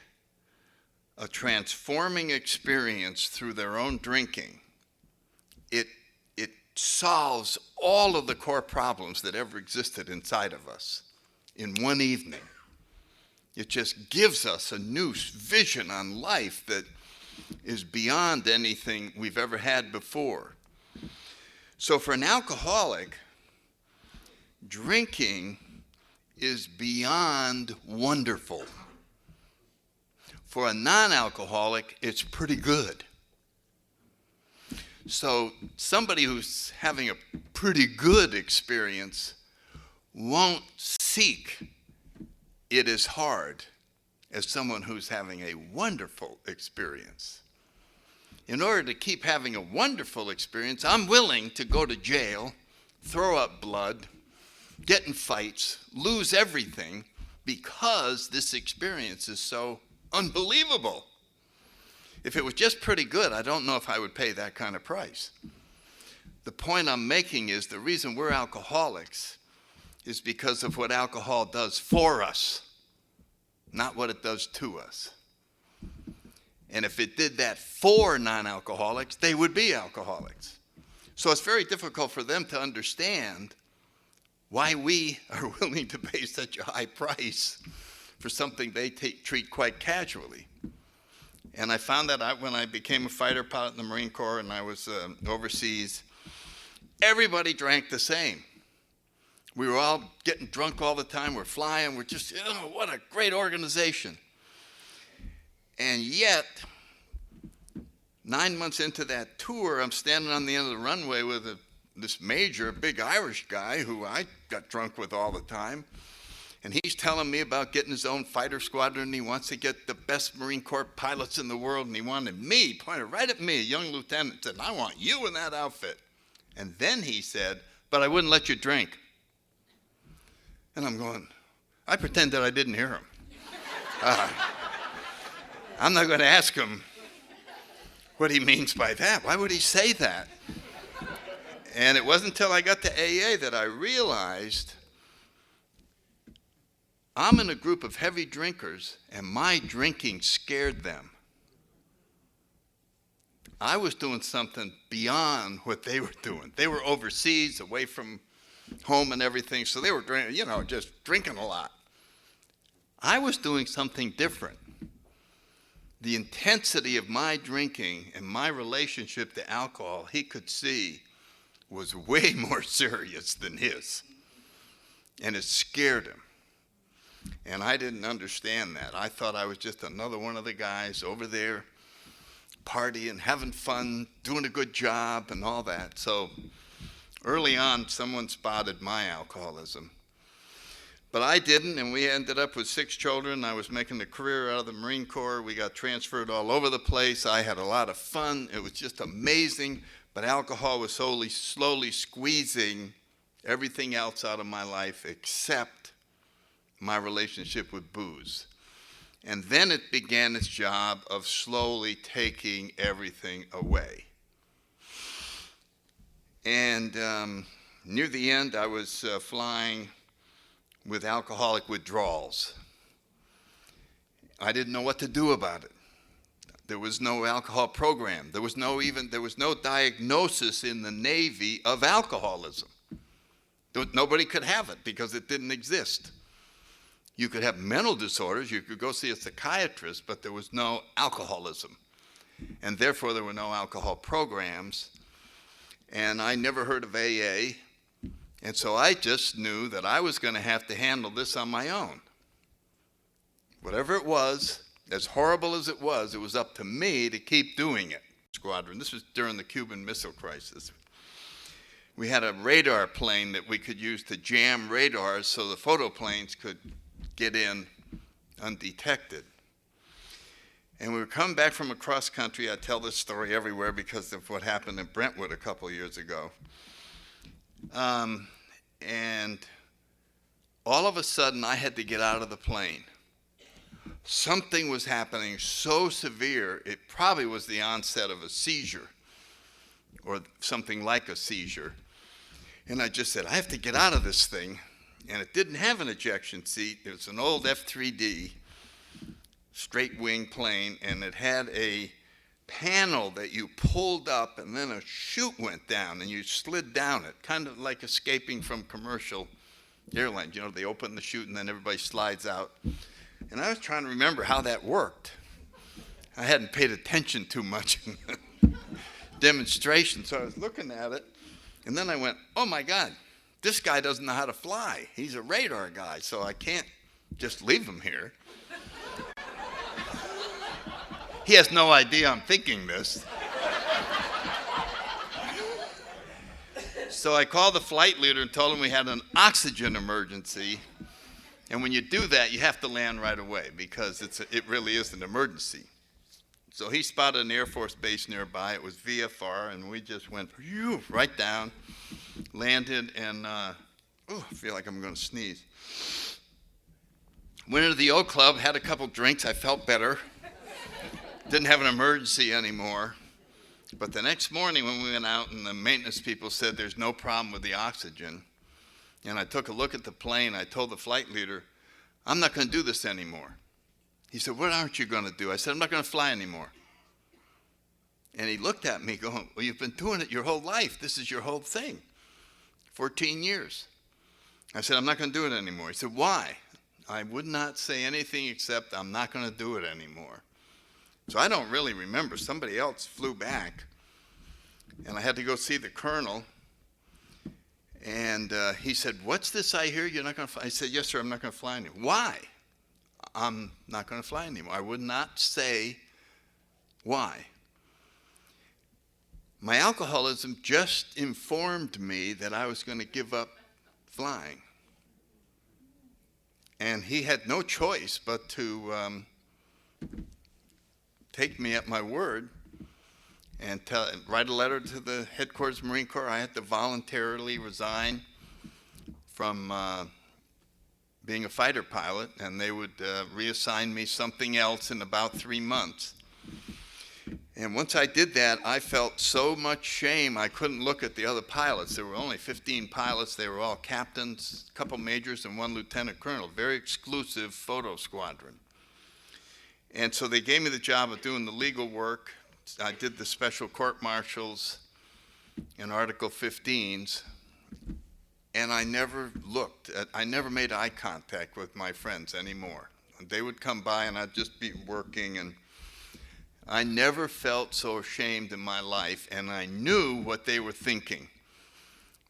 a transforming experience through their own drinking. It solves all of the core problems that ever existed inside of us in one evening. It just gives us a new vision on life that is beyond anything we've ever had before. So for an alcoholic, drinking is beyond wonderful. For a non-alcoholic, it's pretty good. So somebody who's having a pretty good experience won't seek it as hard as someone who's having a wonderful experience. In order to keep having a wonderful experience, I'm willing to go to jail, throw up blood, get in fights, lose everything, because this experience is so unbelievable. If it was just pretty good, I don't know if I would pay that kind of price. The point I'm making is the reason we're alcoholics is because of what alcohol does for us, not what it does to us. And if it did that for non-alcoholics, they would be alcoholics. So it's very difficult for them to understand why we are willing to pay such a high price for something they treat quite casually. And I found that out when I became a fighter pilot in the Marine Corps and I was overseas. Everybody drank the same. We were all getting drunk all the time. We're flying. We're just, what a great organization. And yet, 9 months into that tour, I'm standing on the end of the runway with this major, a big Irish guy who I got drunk with all the time. And he's telling me about getting his own fighter squadron, and he wants to get the best Marine Corps pilots in the world, and he wanted me, pointed right at me, a young lieutenant, said, I want you in that outfit. And then he said, but I wouldn't let you drink. And I'm going, I pretend that I didn't hear him. I'm not going to ask him what he means by that. Why would he say that? And it wasn't until I got to AA that I realized I'm in a group of heavy drinkers, and my drinking scared them. I was doing something beyond what they were doing. They were overseas, away from home and everything, so they were drinking, just drinking a lot. I was doing something different. The intensity of my drinking and my relationship to alcohol, he could see, was way more serious than his. And it scared him. And I didn't understand that. I thought I was just another one of the guys over there partying, having fun, doing a good job and all that. So Early on, someone spotted my alcoholism. But I didn't, and we ended up with 6 children. I was making a career out of the Marine Corps. We got transferred all over the place. I had a lot of fun. It was just amazing. But alcohol was slowly squeezing everything else out of my life except my relationship with booze. And then it began its job of slowly taking everything away. And near the end, I was flying with alcoholic withdrawals. I didn't know what to do about it. There was no alcohol program. There was no diagnosis in the Navy of alcoholism. Nobody could have it because it didn't exist. You could have mental disorders, you could go see a psychiatrist, but there was no alcoholism. And therefore there were no alcohol programs. And I never heard of AA. And so I just knew that I was going to have to handle this on my own. Whatever it was, as horrible as it was up to me to keep doing it. Squadron. This was during the Cuban Missile Crisis. We had a radar plane that we could use to jam radars so the photo planes could get in undetected. And we were coming back from across country. I tell this story everywhere because of what happened in Brentwood a couple years ago. And all of a sudden, I had to get out of the plane. Something was happening so severe, it probably was the onset of a seizure or something like a seizure. And I just said, I have to get out of this thing. And it didn't have an ejection seat. It was an old F-3D, straight wing plane, and it had a panel that you pulled up and then a chute went down and you slid down it, kind of like escaping from commercial airlines. You know, they open the chute and then everybody slides out. And I was trying to remember how that worked. I hadn't paid attention too much in the demonstration, so I was looking at it, and then I went, oh my God, this guy doesn't know how to fly. He's a radar guy, so I can't just leave him here. He has no idea I'm thinking this. So I called the flight leader and told him we had an oxygen emergency. And when you do that, you have to land right away because it really is an emergency. So he spotted an Air Force base nearby. It was VFR, and we just went right down, landed, and I feel like I'm going to sneeze. Went into the O Club, had a couple drinks. I felt better. Didn't have an emergency anymore. But the next morning when we went out and the maintenance people said there's no problem with the oxygen, and I took a look at the plane, I told the flight leader, I'm not going to do this anymore. He said, what aren't you going to do? I said, I'm not going to fly anymore. And he looked at me going, well, you've been doing it your whole life. This is your whole thing. 14 years. I said, I'm not going to do it anymore. He said, why? I would not say anything except I'm not going to do it anymore. So I don't really remember. Somebody else flew back, and I had to go see the colonel. And he said, what's this I hear you're not going to fly? I said, yes, sir, I'm not going to fly anymore. Why? I'm not going to fly anymore. I would not say why. My alcoholism just informed me that I was going to give up flying. And he had no choice but to take me at my word and write a letter to the headquarters of Marine Corps. I had to voluntarily resign from being a fighter pilot, and they would reassign me something else in about 3 months. And once I did that, I felt so much shame I couldn't look at the other pilots. There were only 15 pilots. They were all captains, a couple majors, and 1 lieutenant colonel. Very exclusive photo squadron. And so they gave me the job of doing the legal work. I did the special court martials and Article 15s, and I never I never made eye contact with my friends anymore. They would come by and I'd just be working, and I never felt so ashamed in my life, and I knew what they were thinking.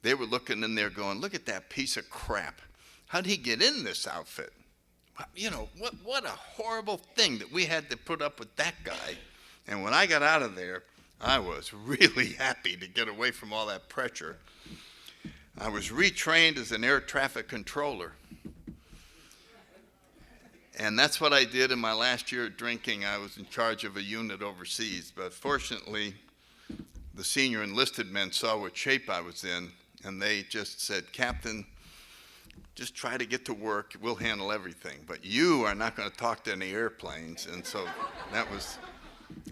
They were looking in there going, look at that piece of crap. How'd he get in this outfit? You know, what a horrible thing that we had to put up with that guy. And when I got out of there, I was really happy to get away from all that pressure. I was retrained as an air traffic controller. And that's what I did in my last year of drinking. I was in charge of a unit overseas. But fortunately, the senior enlisted men saw what shape I was in, and they just said, "Captain, just try to get to work. We'll handle everything. But you are not going to talk to any airplanes." And so that was,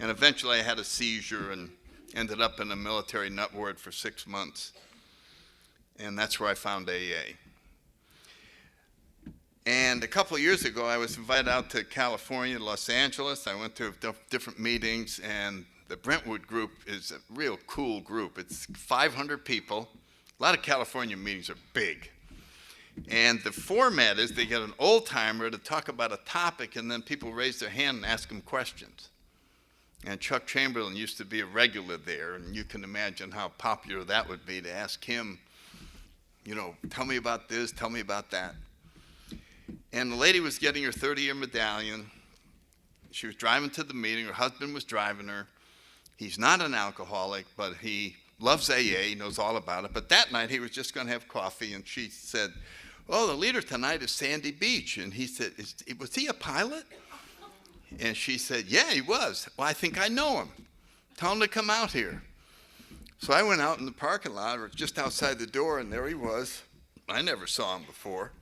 and eventually I had a seizure and ended up in a military nut ward for 6 months. And that's where I found AA. And a couple of years ago, I was invited out to California, Los Angeles. I went to different meetings, and the Brentwood group is a real cool group. It's 500 people. A lot of California meetings are big. And the format is they get an old-timer to talk about a topic, and then people raise their hand and ask them questions. And Chuck Chamberlain used to be a regular there, and you can imagine how popular that would be to ask him, you know, tell me about this, tell me about that. And the lady was getting her 30-year medallion. She was driving to the meeting. Her husband was driving her. He's not an alcoholic, but he loves AA. He knows all about it. But that night, he was just going to have coffee, and she said, "Oh, the leader tonight is Sandy Beach." And he said, "Was he a pilot?" And she said, "Yeah, he was." "Well, I think I know him. Tell him to come out here." So I went out in the parking lot, or just outside the door, and there he was. I never saw him before.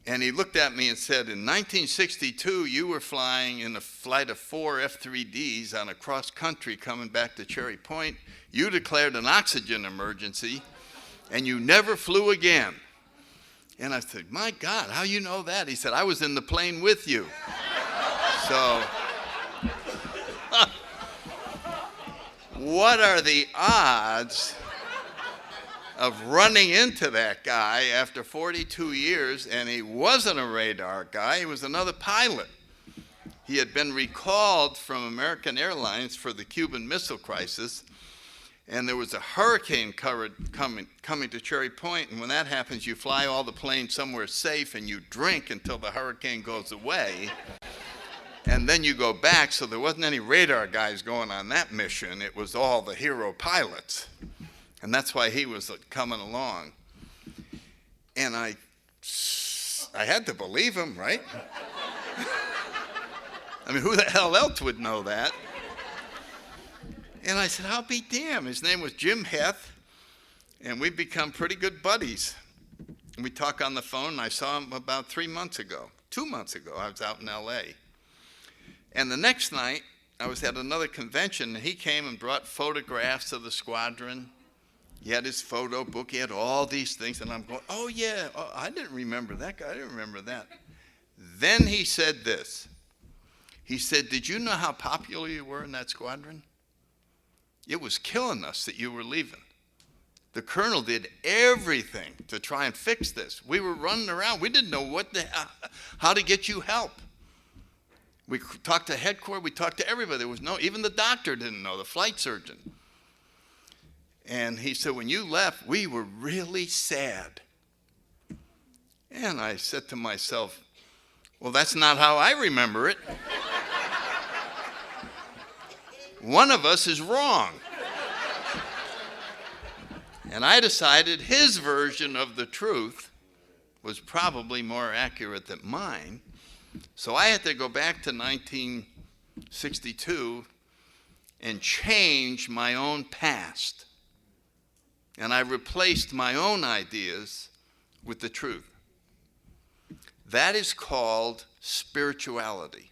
And he looked at me and said, "In 1962, you were flying in a flight of 4 F-3Ds on a cross-country coming back to Cherry Point. You declared an oxygen emergency, and you never flew again." And I said, "My God, how you know that?" He said, "I was in the plane with you." So, what are the odds of running into that guy after 42 years, and he wasn't a radar guy, he was another pilot. He had been recalled from American Airlines for the Cuban Missile Crisis, and there was a hurricane coming to Cherry Point, and when that happens, you fly all the planes somewhere safe, and you drink until the hurricane goes away, and then you go back, so there wasn't any radar guys going on that mission. It was all the hero pilots. And that's why he was coming along. And I had to believe him, right? I mean, who the hell else would know that? And I said, "I'll be damned." His name was Jim Heth, and we've become pretty good buddies. And we talk on the phone, and I saw him about 2 months ago. I was out in L.A. And the next night, I was at another convention, and he came and brought photographs of the squadron. He had his photo book. He had all these things. And I'm going, "Oh, yeah. Oh, I didn't remember that guy. I didn't remember that." Then he said this. He said, "Did you know how popular you were in that squadron? It was killing us that you were leaving. The colonel did everything to try and fix this. We were running around. We didn't know how to get you help. We talked to headquarters. We talked to everybody. There was even the doctor didn't know, the flight surgeon." And he said, "When you left, we were really sad." And I said to myself, well, that's not how I remember it. One of us is wrong. And I decided his version of the truth was probably more accurate than mine. So I had to go back to 1962 and change my own past. And I replaced my own ideas with the truth. That is called spirituality.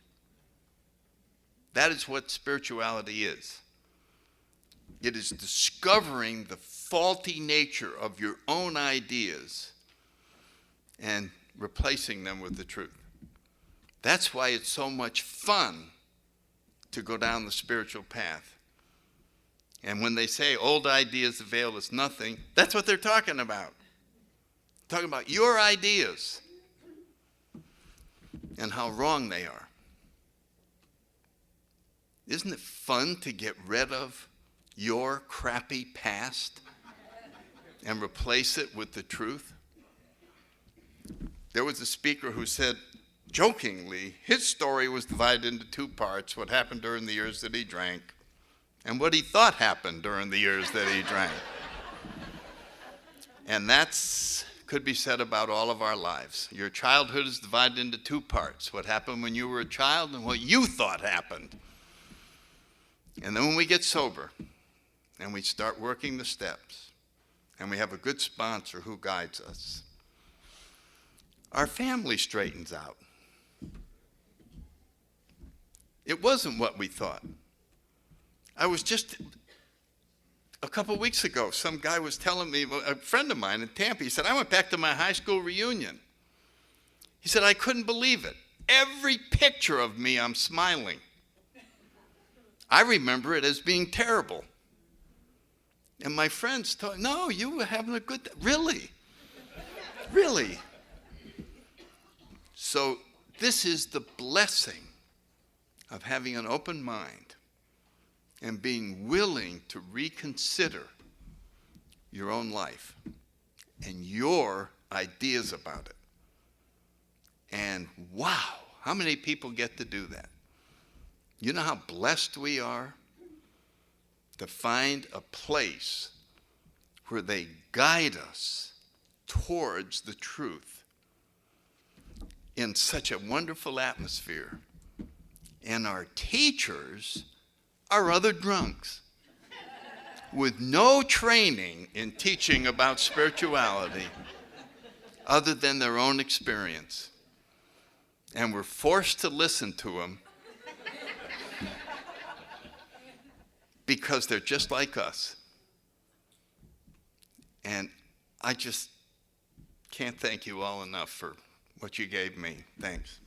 That is what spirituality is. It is discovering the faulty nature of your own ideas and replacing them with the truth. That's why it's so much fun to go down the spiritual path. And when they say old ideas avail us nothing, that's what they're talking about. Talking about your ideas and how wrong they are. Isn't it fun to get rid of your crappy past and replace it with the truth? There was a speaker who said, jokingly, his story was divided into 2 parts: what happened during the years that he drank and what he thought happened during the years that he drank. And that's could be said about all of our lives. Your childhood is divided into two parts: what happened when you were a child and what you thought happened. And then when we get sober and we start working the steps and we have a good sponsor who guides us, our family straightens out. It wasn't what we thought. I was just a couple weeks ago, some guy was telling me, a friend of mine in Tampa, he said, I went back to my high school reunion. He said, I couldn't believe it. Every picture of me, I'm smiling. I remember it as being terrible. And my friends told me, no, you were having a good, really? Really? So this is the blessing of having an open mind and being willing to reconsider your own life and your ideas about it. And wow, how many people get to do that? You know how blessed we are to find a place where they guide us towards the truth in such a wonderful atmosphere. And our teachers are other drunks with no training in teaching about spirituality other than their own experience. And we're forced to listen to them because they're just like us. And I just can't thank you all enough for what you gave me. Thanks.